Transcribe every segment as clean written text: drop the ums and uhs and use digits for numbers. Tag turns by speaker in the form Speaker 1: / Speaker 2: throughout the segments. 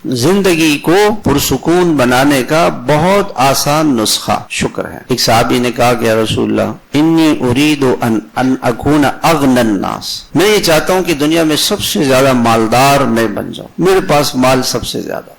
Speaker 1: زندگی کو پرسکون بنانے کا بہت آسان نسخہ شکر ہے۔ ایک صحابی نے کہا کہ یا رسول اللہ انی ارید ان اکون اغنی الناس، میں یہ چاہتا ہوں کہ دنیا میں سب سے زیادہ مالدار میں بن جاؤں، میرے پاس مال سب سے زیادہ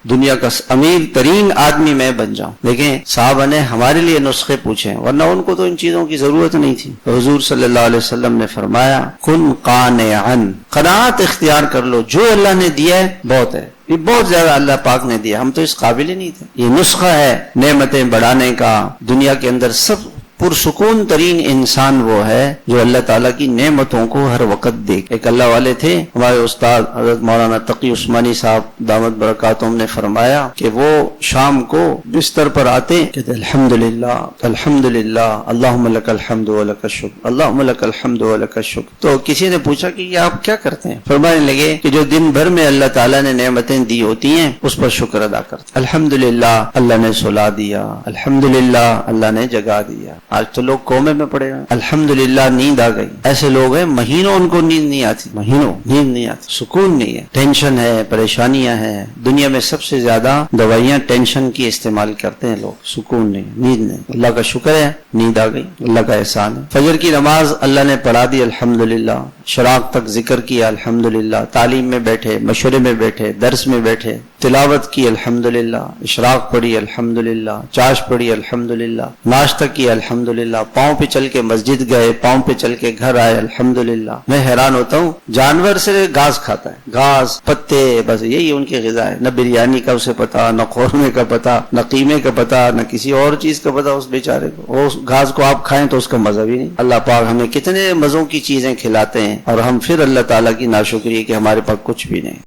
Speaker 1: دنیا کا امیر ترین آدمی میں بن جاؤں۔ لیکن صحابہ نے ہمارے لیے نسخے پوچھے، ورنہ ان کو تو ان چیزوں کی ضرورت نہیں تھی۔ حضور صلی اللہ علیہ وسلم نے فرمایا کن قانعا، قناعت اختیار کر لو، جو اللہ نے دیا ہے بہت ہے، یہ بہت زیادہ اللہ پاک نے دیا، ہم تو اس قابل ہی نہیں تھے۔ یہ نسخہ ہے نعمتیں بڑھانے کا۔ دنیا کے اندر سب پرسکون ترین انسان وہ ہے جو اللہ تعالیٰ کی نعمتوں کو ہر وقت دیکھ۔ ایک اللہ والے تھے ہمارے استاد حضرت مولانا تقی عثمانی صاحب دامت برکاتہم نے فرمایا کہ وہ شام کو بستر پر آتے کہتے الحمدللہ الحمدللہ اللہم لک الحمد ولک الشکر اللہم لک الحمد ولک الشکر۔ تو کسی نے پوچھا کہ یہ آپ کیا کرتے ہیں؟ فرمانے لگے کہ جو دن بھر میں اللہ تعالیٰ نے نعمتیں دی ہوتی ہیں اس پر شکر ادا کرتے، الحمدللہ اللہ نے سلا دیا، الحمدللہ اللہ نے جگا دیا۔ آج تو لوگ کومے میں پڑے ہیں، الحمدللہ نیند آ گئی۔ ایسے لوگ ہیں مہینوں ان کو نیند نہیں آتی، مہینوں نیند نہیں آتی، سکون نہیں ہے، ٹینشن ہے، پریشانیاں ہیں۔ دنیا میں سب سے زیادہ دوائیاں ٹینشن کی استعمال کرتے ہیں لوگ، سکون نہیں، نیند نہیں۔ اللہ کا شکر ہے نیند آ گئی، اللہ کا احسان ہے۔ فجر کی نماز اللہ نے پڑھا دی الحمدللہ، شراق تک ذکر کیا الحمدللہ، تعلیم میں بیٹھے، مشورے میں بیٹھے، درس میں بیٹھے، تلاوت کی الحمدللہ، اشراق پڑھی الحمدللہ، چاش پڑھی الحمدللہ، ناشتہ کیا الحمدللہ، پاؤں پہ چل کے مسجد گئے، پاؤں پہ چل کے گھر آئے الحمدللہ۔ میں حیران ہوتا ہوں، جانور سے گھاس کھاتا ہے، گھاس پتے، بس یہی ان کی غذا ہے، نہ بریانی کا اسے پتا، نہ قورمے کا پتا، نہ قیمے کا پتا، نہ کسی اور چیز کا پتا اس بیچارے کو۔ اس گھاس کو آپ کھائیں تو اس کا مزہ بھی نہیں۔ اللہ پاک ہمیں کتنے مزوں کی چیزیں کھلاتے ہیں اور ہم پھر اللہ تعالیٰ کی ناشکری کہ ہمارے پاس کچھ بھی نہیں۔